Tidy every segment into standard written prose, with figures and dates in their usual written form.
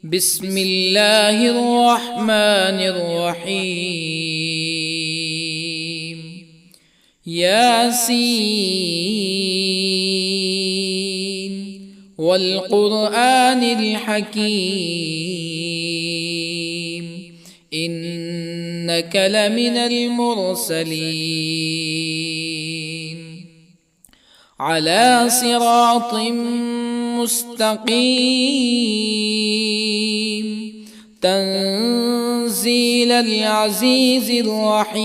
بسم الله الرحمن الرحيم. ياسين والقرآن الحكيم إنك لمن المرسلين على صراط مستقيم تنزيل العزيز الرحيم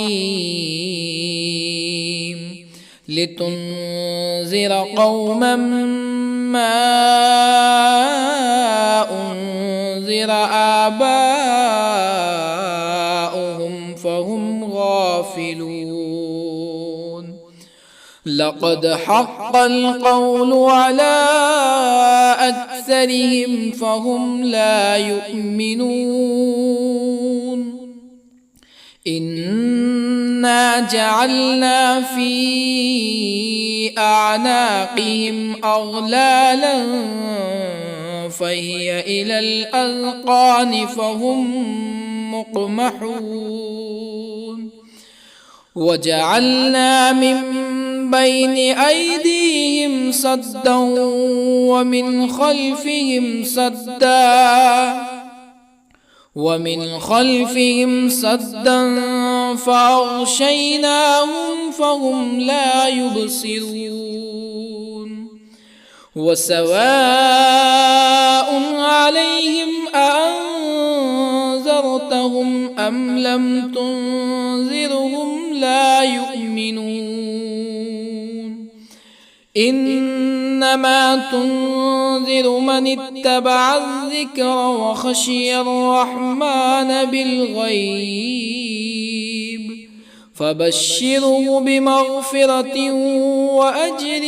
لتنذر قوما ما أنذر آباؤهم فهم غافلون. لقد حق القول على أكثرهم فهم لا يؤمنون. إنا جعلنا في أعناقهم أغلالا فهي إلى الأذقان فهم مقمحون. وجعلنا من بين أيديهم سدا ومن خلفهم سدا فأغشيناهم فهم لا يبصرون. وسواء عليهم أأنذرتهم أم لم تنذرهم لا يؤمنون. إنما تنذر من اتبع الذكر وخشي الرحمن بالغيب فبشره بمغفرة وأجر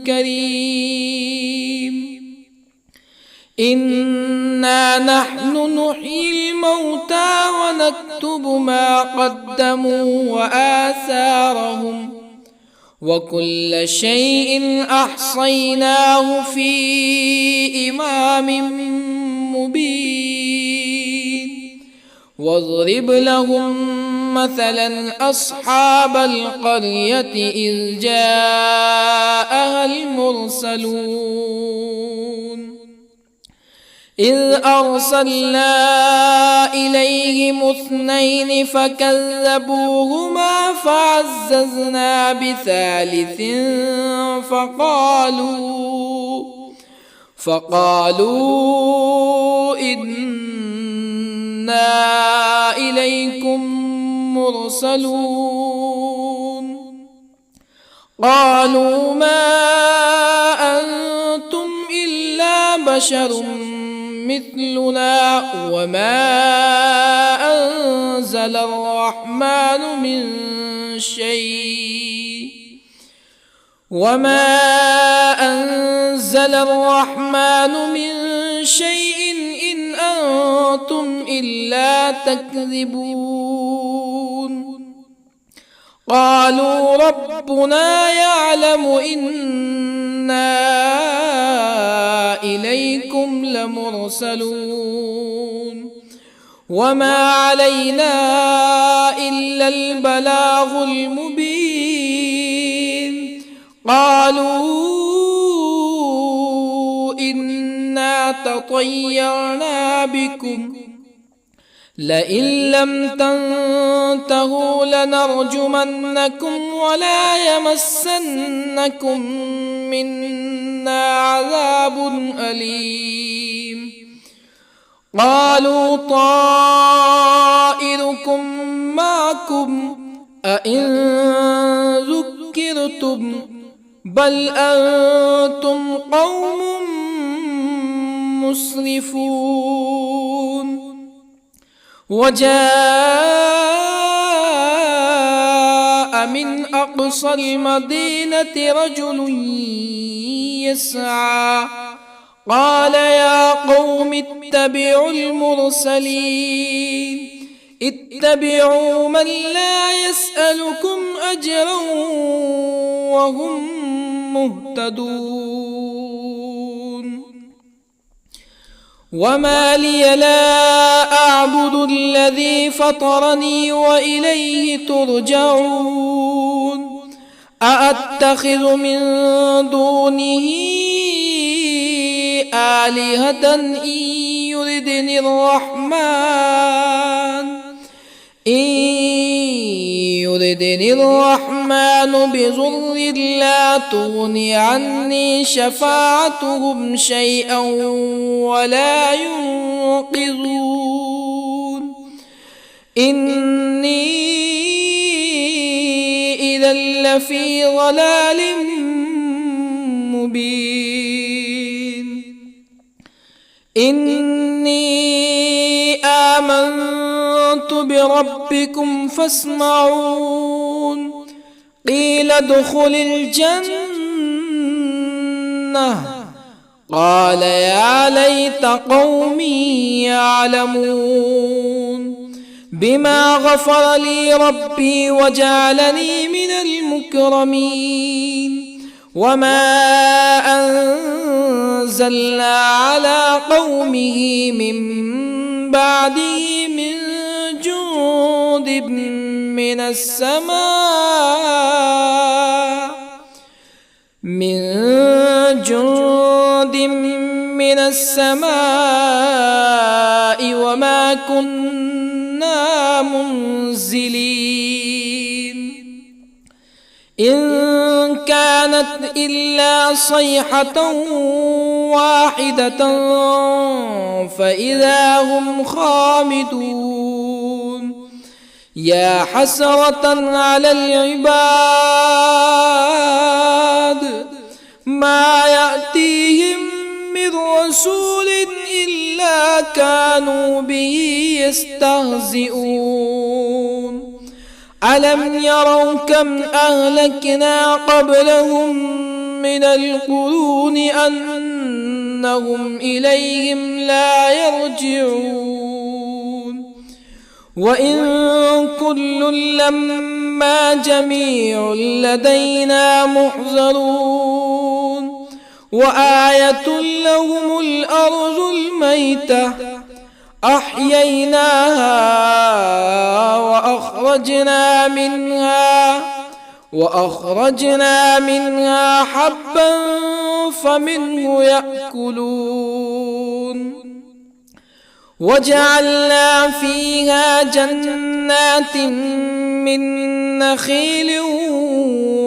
كريم. إنا نحن نحيي الموتى ونكتب ما قدموا وآثارهم وكل شيء أحصيناه في إمام مبين. واضرب لهم مثلا أصحاب القرية إذ جاءها المرسلون إذ أرسلنا إليهم اثنين فكذبوهما فعززنا بثالث فقالوا إنا إليكم مرسلون. قالوا ما أنتم إلا بشر مثلنا وما أنزل الرحمن من شيء إن أنتم إلا تكذبون. قالوا ربنا يعلم إنا إليكم لمرسلون وما علينا إلا البلاغ المبين. قالوا إنا تطيرنا بكم لئن لم تنتهوا لنرجمنكم ولا يمسنكم منا عذاب أليم. قالوا طائركم معكم أئن ذكرتم بل أنتم قوم مسرفون. وجاء من أقصى المدينة رجل يسعى قال يا قوم اتبعوا المرسلين اتبعوا من لا يسألكم أجرا وهم مهتدون. وما لي لا أعبد الذي فطرني وإليه ترجعون أأتخذ من دونه آلهة يردني الرحمن بضر لا تغن عني شفاعتهم شيئا ولا ينقذون إني إذا لفي ضلال مبين إني آمنت بربكم فاسمعون قيل ادخل الجنة قال يا ليت قومي يعلمون بما غفر لي ربي وجعلني من المكرمين وما أنزلنا على قومه من بعده من جند من السماء وما كنا منزلين إن كانت إلا صيحة واحدة فإذا هم خامدون يا حسرة على العباد ما يأتيهم من رسول إلا كانوا به يستهزئون ألم يروا كم أهلكنا قبلهم من القرون أنهم إليهم لا يرجعون وإن كل لما جميع لدينا محضرون وآية لهم الأرض الميتة أحييناها وأخرجنا منها حبا فمنه يأكلون وجعلنا فيها جنات من نخيل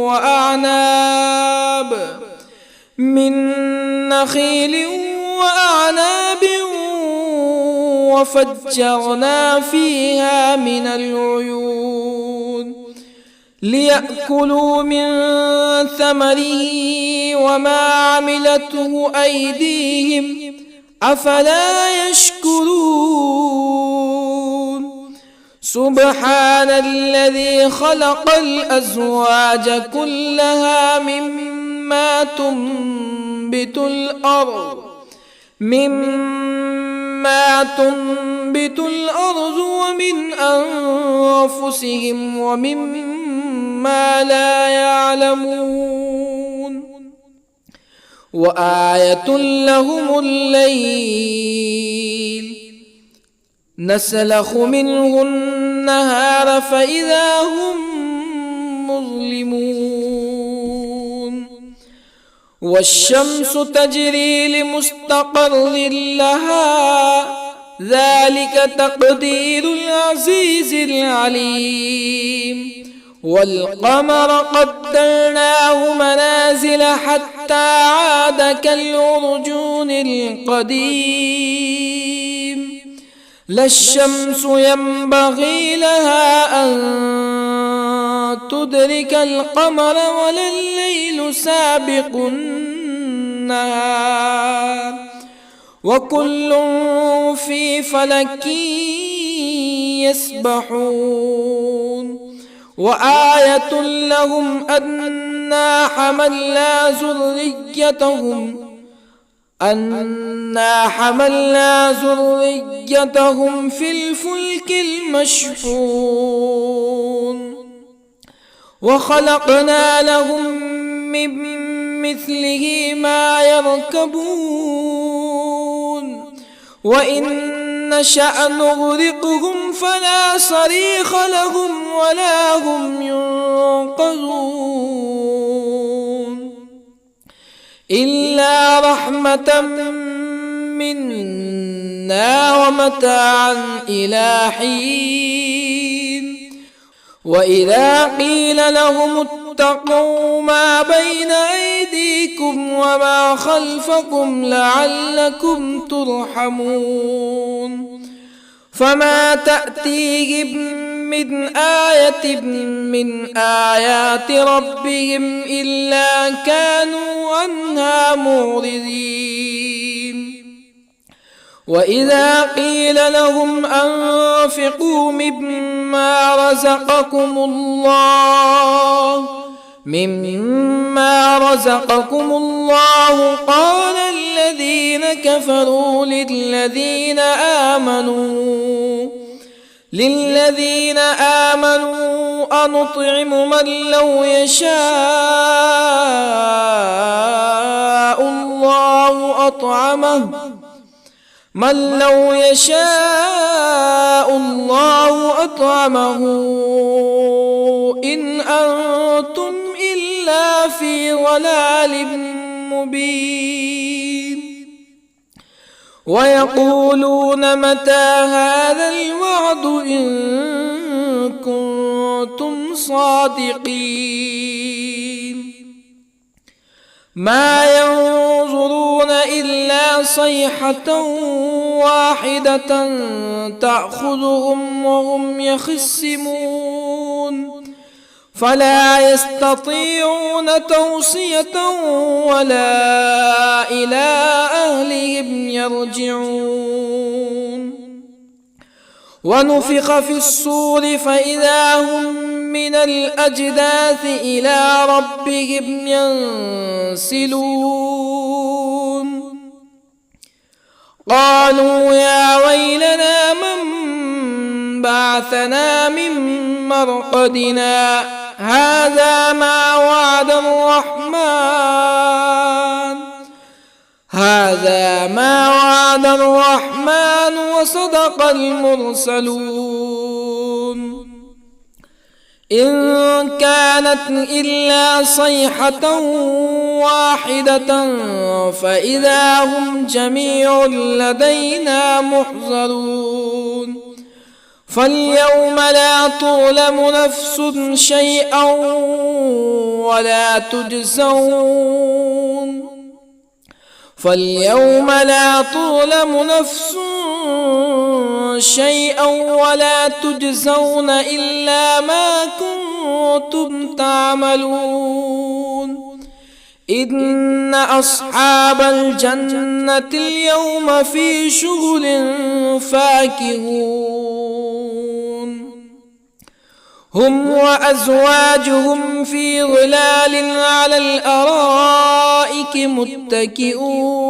وأعناب وفجرنا فيها من العيون ليأكلوا من ثمره وما عملته أيديهم أفلا يشكرون سبحان الذي خلق الأزواج كلها مما تنبت الأرض ومن أنفسهم ومما لا يعلمون وآية لهم الليل نسلخ منه النهار فإذا هم مظلمون والشمس تجري لمستقر لها ذلك تقدير العزيز العليم والقمر قدرناه منازل حتى عاد كالعرجون القديم لا الشمس ينبغي لها أن تدرك القمر ولا الليل سابق النهار وكل في فلك يسبحون وآية لهم أنا حملنا ذريتهم في الفلك المشحون وخلقنا لهم من مثله ما يركبون وإن نشأ نغرقهم فلا صريخ لهم ولا هم ينقذون إلا رحمة منا ومتاعا إلى حين وإذا قيل لهم اتقوا ما بين أيديكم وما خلفكم لعلكم ترحمون فما تأتيهم من آية من آيات ربهم إلا كانوا عنها معرضين وإذا قيل لهم أنفقوا مما رزقكم الله قال الذين كفروا للذين آمنوا أنطعم من لو يشاء الله أطعمه إن أنتم إلا في ضلال مبين ويقولون متى هذا الوعد إن كنتم صادقين ما ينظرون إلا صيحة واحدة تأخذهم وهم يخصمون فلا يستطيعون توصية ولا إلى أهلهم يرجعون ونفخ في الصور فإذا هم من الأجداث إلى ربهم ينسلون قالوا يا ويلنا من بعثنا من مرقدنا هذا ما وعد الرحمن وصدق المرسلون إن كانت إلا صيحة واحدة فإذا هم جميع لدينا محضرون فاليوم لا تظلم نفس شيئا ولا تجزون إلا ما كنتم تعملون إن أصحاب الجنة اليوم في شغل فاكهون هم وأزواجهم في ظلال على الأرائك متكئون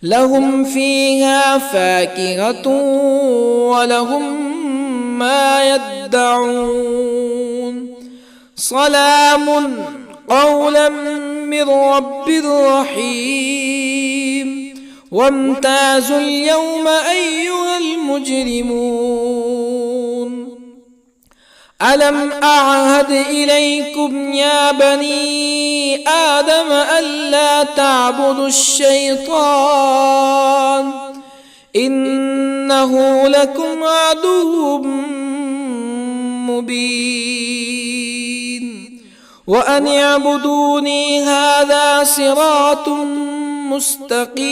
لهم فيها فاكهة ولهم ما يدعون سلام قولا من رب رحيم وامتازوا اليوم أيها المجرمون ألم أعهد إليكم يا بني آدم ألا تعبدوا الشيطان إنه لكم عدو مبين وأن اعبدوني هذا صراط مستقيم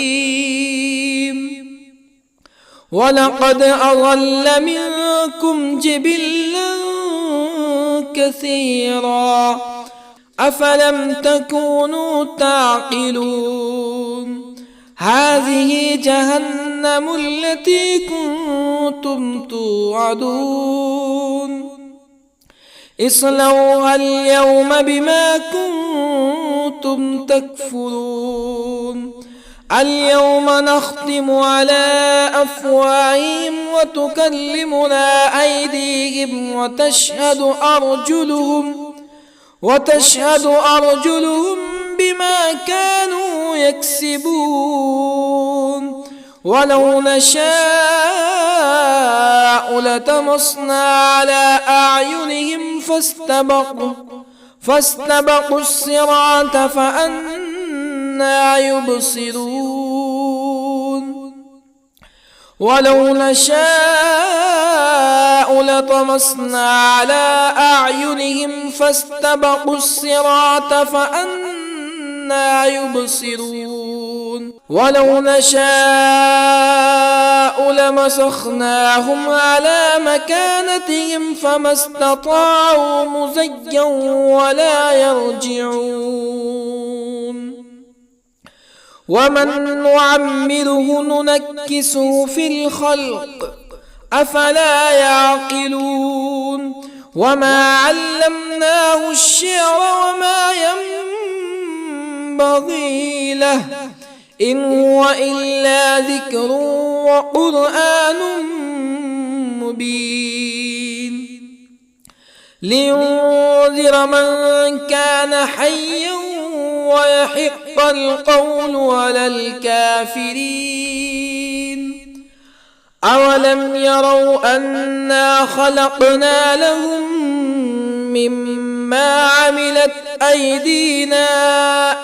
ولقد أضل منكم جبلا كثيرا أفلم تكونوا تعقلون هذه جهنم التي كنتم توعدون اصلوها اليوم بما كنتم تكفرون اليوم نختم على أفواههم وتكلمنا أيديهم وتشهد أرجلهم بما كانوا يكسبون ولو نشاء لطمسنا على أعينهم فاستبقوا الصراط فأنى يبصرون ولو نشاء لطمسنا على أعينهم فاستبقوا الصراط فأنى يبصرون ولو نشاء لمسخناهم على مكانتهم فما استطاعوا مزيا ولا يرجعون ومن نعمره ننكسه في الخلق أفلا يعقلون وما علمناه الشعر وما ينبغي له إن هو إلا ذكر وقرآن مبين لينذر من كان حيا ويحق القول على الكافرين أولم يروا أنا خلقنا لهم مما عملت أيدينا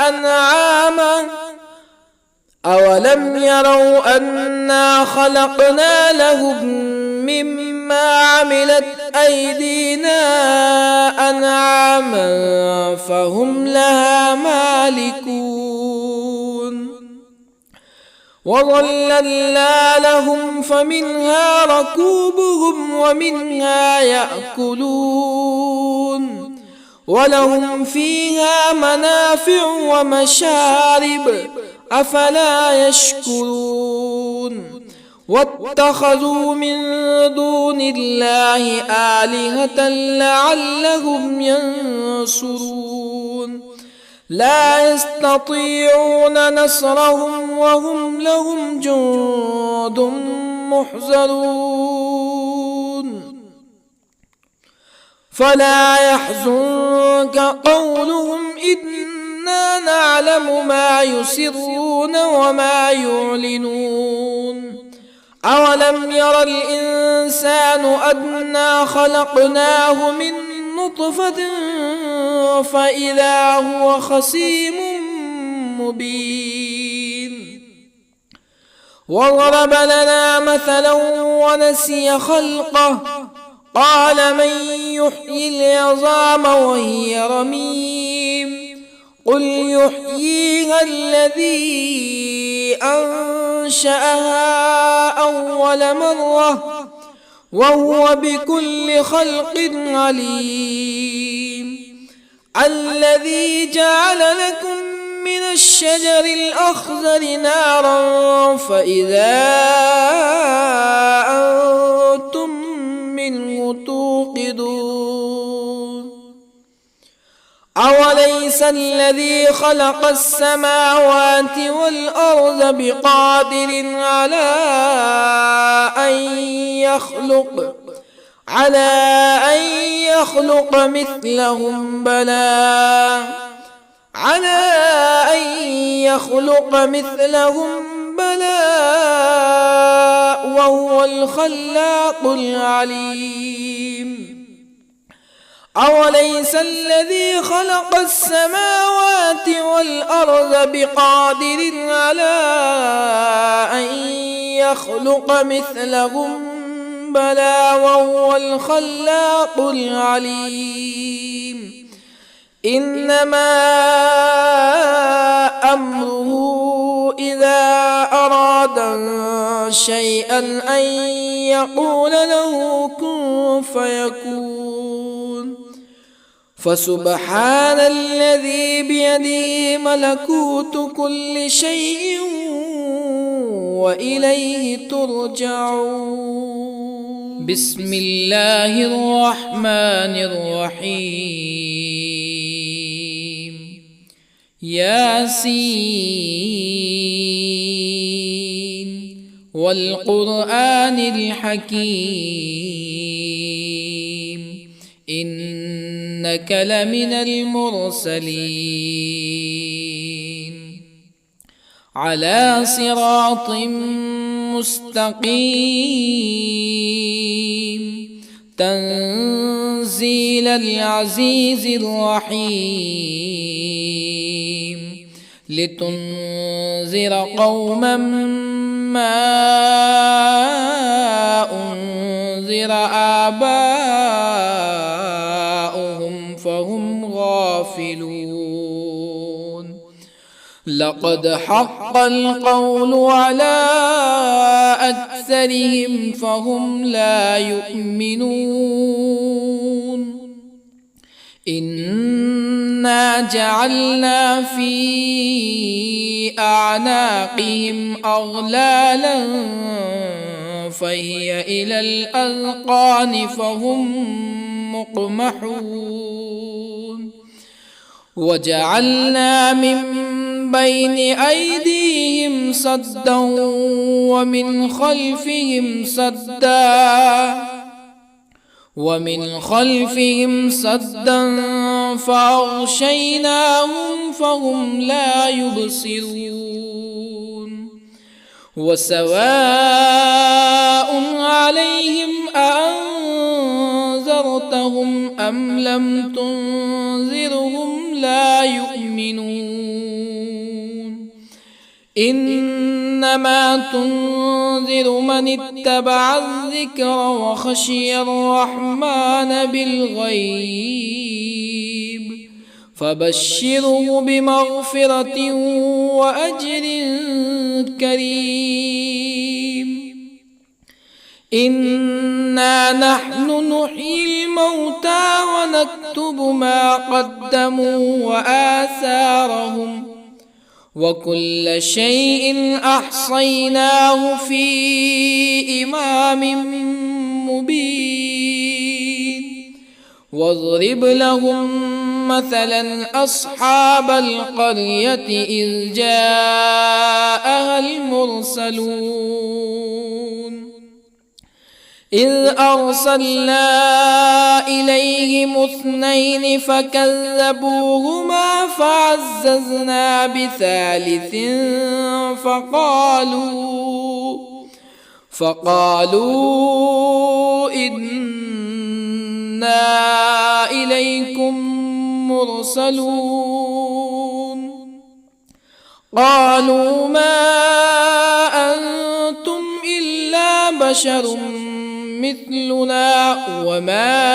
أنعاما أولم يروا أنا خلقنا لهم مما عملت أيدينا أنعاما فهم لها مالكون وظللنا لهم فمنها ركوبهم ومنها يأكلون ولهم فيها منافع ومشارب أفلا يشكرون واتخذوا من دون الله آلهة لعلهم ينصرون لا يستطيعون نصرهم وهم لهم جند محضرون فلا يحزنك قولهم إنا نعلم ما يسرون وما يعلنون أولم ير الإنسان أنا خلقناه من نطفة فإذا هو خصيم مبين وضرب لنا مثلا ونسي خلقه قال من يحيي العظام وهي رميم قل يحييها الذي أنشأها أول مرة وهو بكل خلق عليم الذي جعل لكم من الشجر الأخضر نارا فإذا أنتم منه توقدون أوليس الذي خلق السماوات والأرض بقادر على أن يخلق مثلهم بلى وهو الخلاق العليم أوليس الذي خلق السماوات والأرض بقادر على أن يخلق مثلهم بلى وهو الخلاق العليم إنما أمره إذا أراد شيئا أن يقول له كن فيكون فسبحان الذي بيده ملكوت كل شيء وإليه ترجعون بسم الله الرحمن الرحيم ياسين والقرآن الحكيم إنك لمن المرسلين على صراط مستقيم تنزيل العزيز الرحيم لتنذر قوما ما أنذر آباؤهم فهم غافلون لقد حق القول على أكثرهم فهم لا يؤمنون إنا جعلنا في أعناقهم أغلالا فهي إلى الأذقان فهم مقمحون وجعلنا من بين أيديهم سدا ومن خلفهم سدا فأغشيناهم فهم لا يبصرون وسواء عليهم أأنذرتهم أم لم تنذرهم لا يؤمنون إنما تنذر من اتبع الذكر وخشي الرحمن بالغيب فبشره بمغفرة وأجر كريم إنا نحن نحيي الموتى ونكتب ما قدموا وآثارهم وكل شيء أحصيناه في إمام مبين واضرب لهم مثلا أصحاب القرية إذ جاءها المرسلون إذ أرسلنا إليهم اثنين فكذبوهما فعززنا بثالث فقالوا إنا إليكم مرسلون قالوا ما أنتم إلا بشر مثلنا وما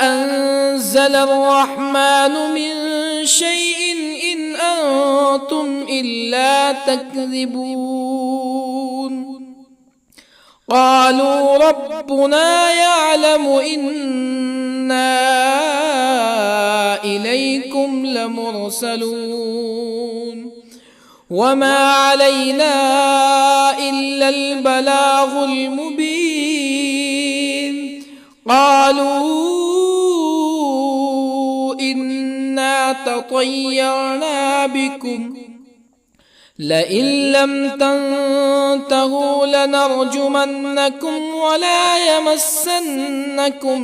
أنزل الرحمن من شيء إن أنتم إلا تكذبون قالوا ربنا يعلم إنا إليكم لمرسلون وما علينا إلا البلاغ المبين قالوا إنا تطيرنا بكم لئن لم تنتهوا لنرجمنكم ولا يمسنكم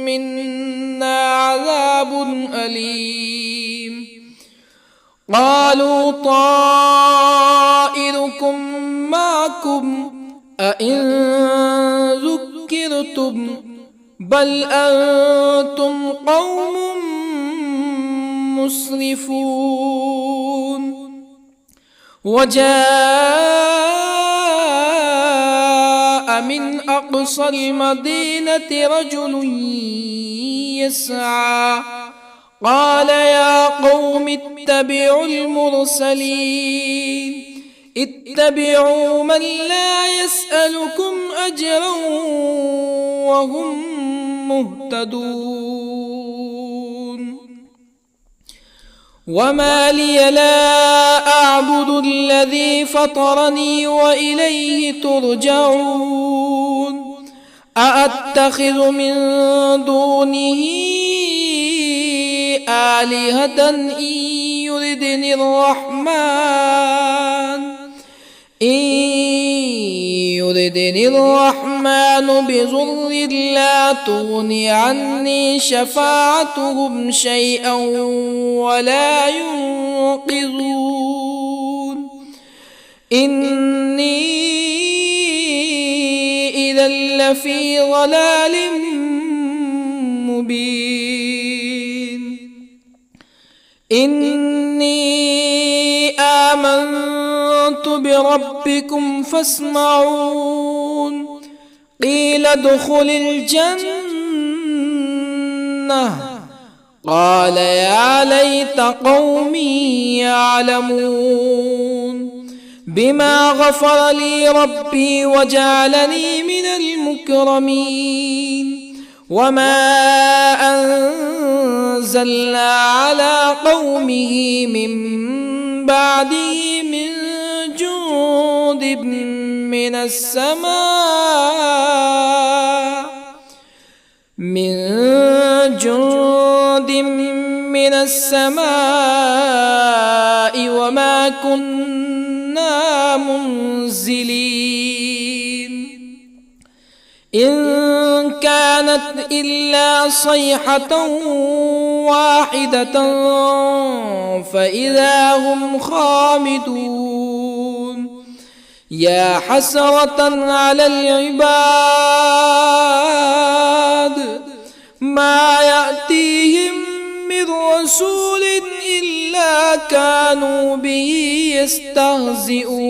منا عذاب أليم قالوا طائركم معكم أئن ذكرتم بل أنتم قوم مسرفون وجاء من أقصى المدينة رجل يسعى قال يا قوم اتبعوا المرسلين اتبعوا من لا يسألكم أجرا وهم مهتدون وما لي لا أعبد الذي فطرني وإليه ترجعون أأتخذ من دونه آلهة يردني الرحمن بضر لا تغني عني شفاعتهم شيئا ولا ينقذون إني إذا لفي ضلال مبين إني آمنت بربكم فاسمعون قيل ادخل الجنة قال يا ليت قومي يعلمون بما غفر لي ربي وجعلني من المكرمين وما أنزلنا على قومه من بعده من جند من السماء وما كنا منزلين إن كانت إلا صيحة واحدة فإذا هم خامدون يا حسرة على العباد ما يأتيهم من رسول إلا كانوا به يستهزئون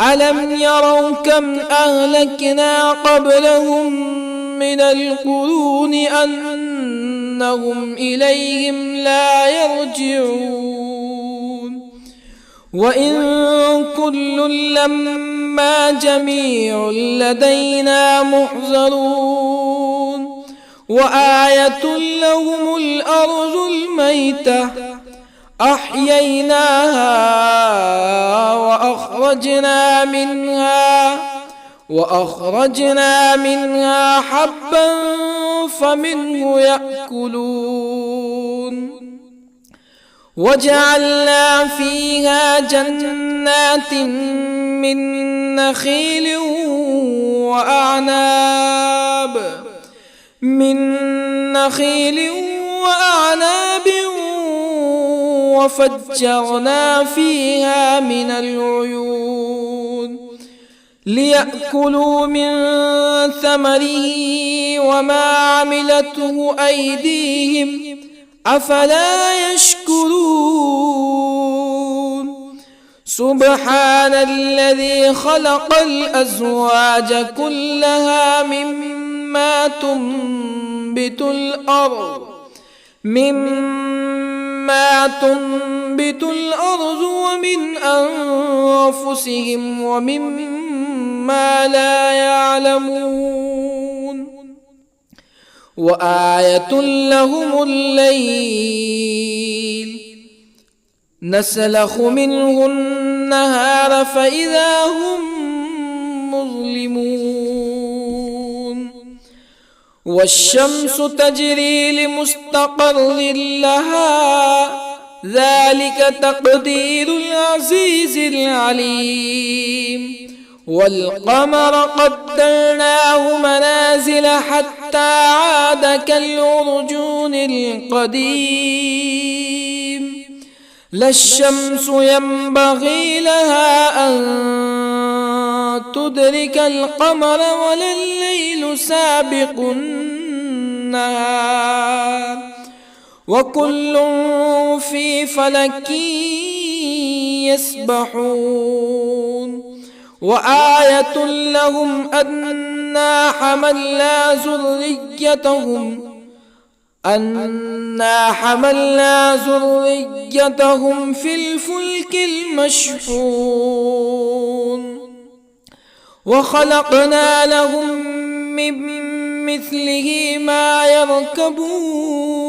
ألم يروا كم أهلكنا قبلهم من القرون أنهم إليهم لا يرجعون وإن كل لما جميع لدينا محضرون وآية لهم الأرض الميتة أحييناها وأخرجنا منها حبا فمنه يأكلون وجعلنا فيها جنات من نخيل وأعناب وفجرنا فيها من العيون ليأكلوا من ثمره وما عملته أيديهم أفلا يشكرون سبحان الذي خلق الأزواج كلها مما تنبت الأرض ومن أنفسهم ومما لا يعلمون وآية لهم الليل نسلخ منه النهار فإذا هم مظلمون والشمس تجري لمستقر لها ذلك تقدير العزيز العليم والقمر قدرناه منازل حتى عاد كالعرجون القديم لا الشمس ينبغي لها أن تدرك القمر ولا الليل سابق النهار وكل في فلك يسبحون وآية لهم أنا حملنا ذريتهم في الفلك المشحون وخلقنا لهم من مثله ما يركبون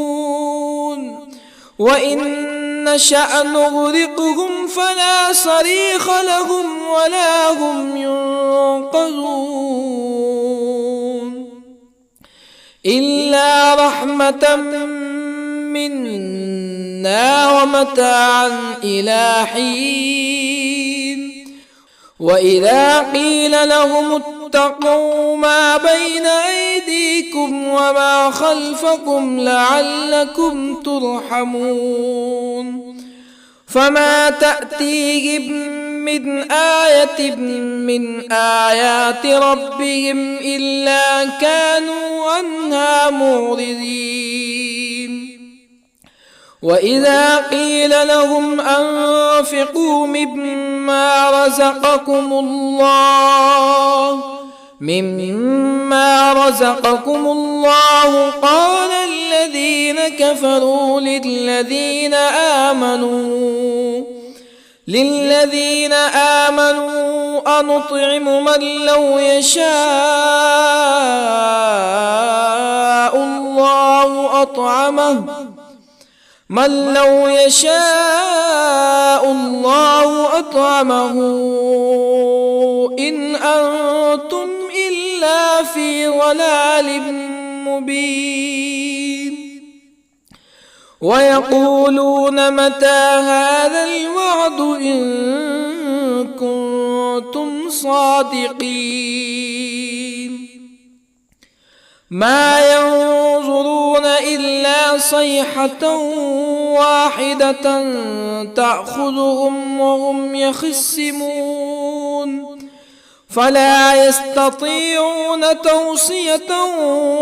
وإن نشأ نغرقهم فلا صريخ لهم ولا هم ينقذون إلا رحمة منا ومتاعا إلى حين وإذا قيل لهم اتقوا ما بين أيديكم وما خلفكم لعلكم ترحمون فما تأتيهم من آية من آيات ربهم إلا كانوا عنها معرضين وإذا قيل لهم أنفقوا مما رزقكم الله قال الذين كفروا للذين آمنوا أنطعم من لو يشاء الله أطعمه إن أنتم إلا في ضلال مبين ويقولون متى هذا الوعد إن كنتم صادقين ما ينظرون إلا صيحة واحدة تأخذهم وهم يخصمون فلا يستطيعون توصية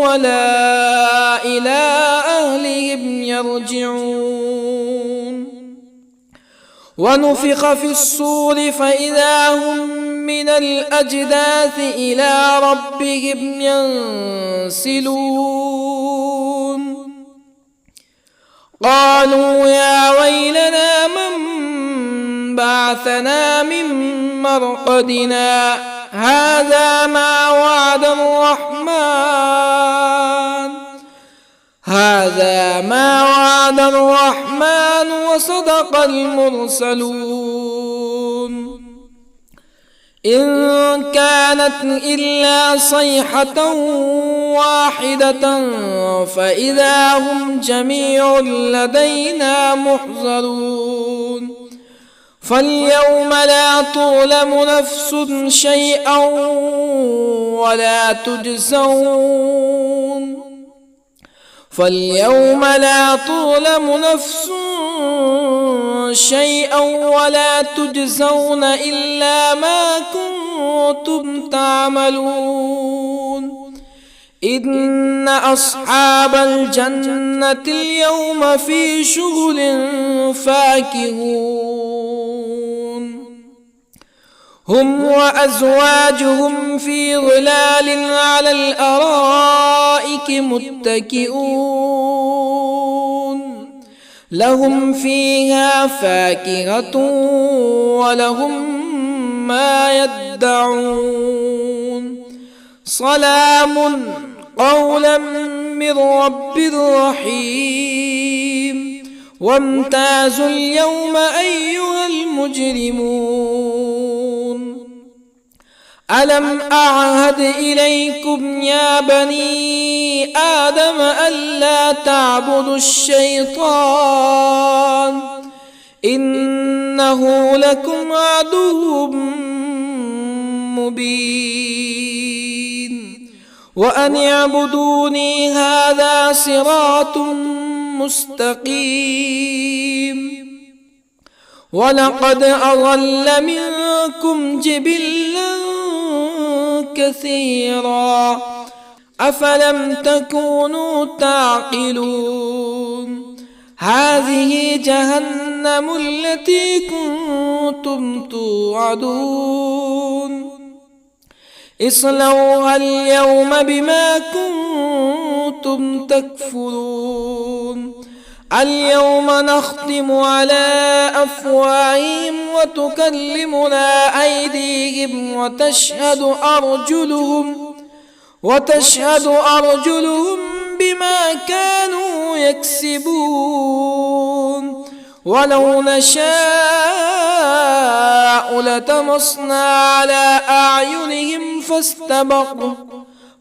ولا إلى أهلهم يرجعون ونفخ في الصور فإذا هم من الأجداث إلى ربهم ينسلون قالوا يا ويلنا من بعثنا من مرقدنا هذا ما وعد الرحمن وصدق المرسلون إن كانت إلا صيحة واحدة فإذا هم جميع لدينا محضرون فاليوم لا تظلم نفس شيئا ولا تجزون إلا ما كنتم تعملون إن أصحاب الجنة اليوم في شغل فاكهون هم وأزواجهم في ظلال على الأرائك متكئون لهم فيها فاكهة ولهم ما يدعون سلام قولا من رب رحيم وامتازوا اليوم أيها المجرمون ألم أعهد إليكم يا بني آدم ألا تعبدوا الشيطان إنه لكم عدو مبين وأن اعبدوني هذا صراط مستقيم ولقد أضل منكم جبلا كثيرا أفلم تكونوا تعقلون هذه جهنم التي كنتم توعدون اصلوها اليوم بما كنتم تكفرون اليوم نختم على أفواههم وتكلمنا أيديهم وتشهد أرجلهم بما كانوا يكسبون ولو نشاء لطمسنا على أعينهم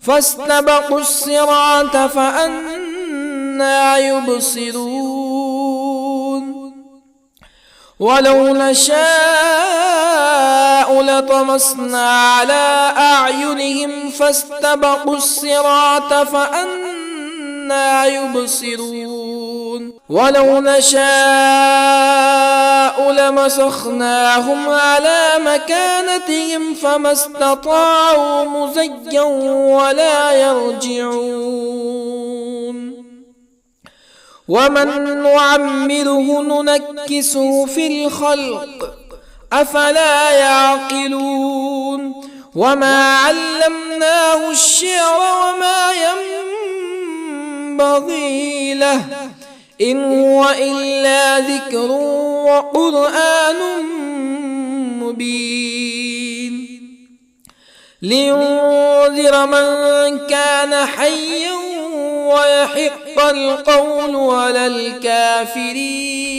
فاستبقوا الصراط فأنى يبصرون ولو نشاء لطمسنا على أعينهم فاستبقوا الصراط فأنى يبصرون ولو نشاء لمسخناهم على مكانتهم فما استطاعوا مزيا ولا يرجعون ومن نعمره ننكسه في الخلق أفلا يعقلون وما علمناه الشعر وما ينبغي له إن هو إلا ذكر وقرآن مبين لينذر من كان حيا ويحق القول على الكافرين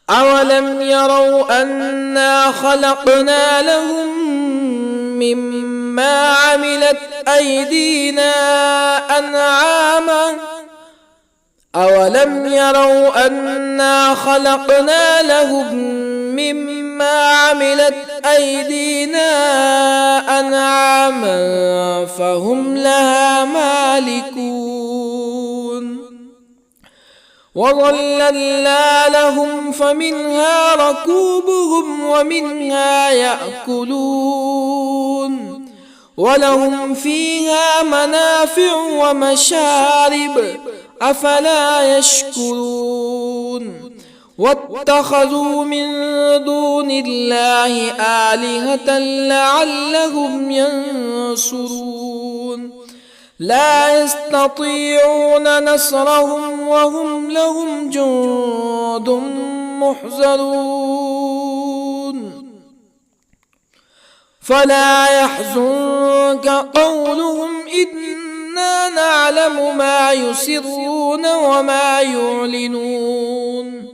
أولم يروا أنا خلقنا لهم مما عملت أيدينا أنعاما أولم يروا أنا خلقنا لهم مما عملت أيدينا أنعاما فهم لها مالكون وظللنا لهم فمنها ركوبهم ومنها يأكلون ولهم فيها منافع ومشارب أفلا يشكرون واتخذوا من دون الله آلهة لعلهم ينصرون لا يستطيعون نصرهم وهم لهم جند محضرون فلا يحزنك قولهم إنا نعلم ما يسرون وما يعلنون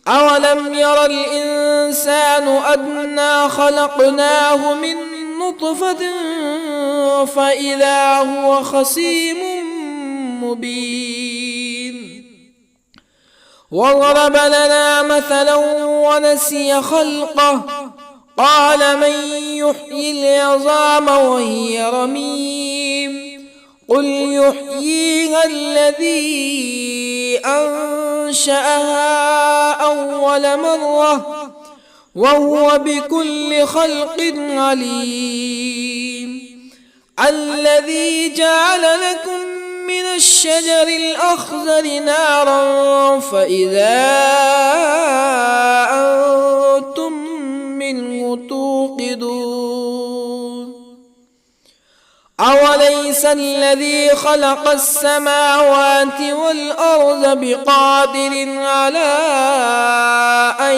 أولم ير الإنسان أنا خلقناه من نطفة فإذا هو خصيم مبين وضرب لنا مثلا ونسي خلقه قال من يحيي العظام وهي رميم قل يحييها الذي أنشأها أول مرة وهو بكل خلق عليم الذي جعل لكم من الشجر الأخضر نارا فإذا أنتم منه توقدون أوليس الذي خلق السماوات والأرض بقادر على أن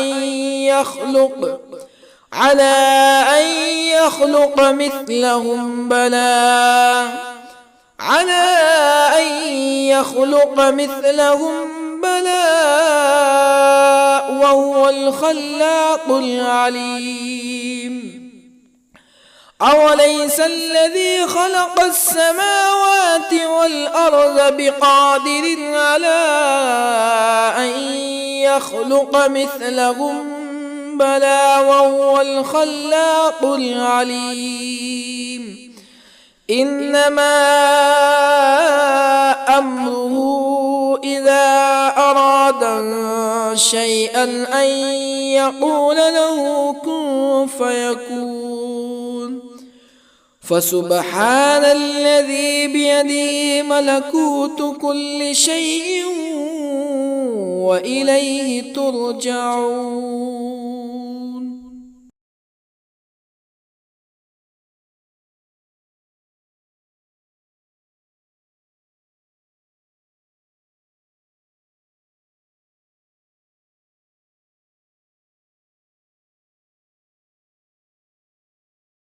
يخلق مثلهم بلى وهو الخلاق العليم أوليس الذي خلق السماوات والأرض بقادر على أن يخلق مثلهم بلى وهو الخلاق العليم إنما أمره إذا أراد شيئا أن يقول له كن فيكون فسبحان الذي بيده ملكوت كل شيء وإليه ترجعون.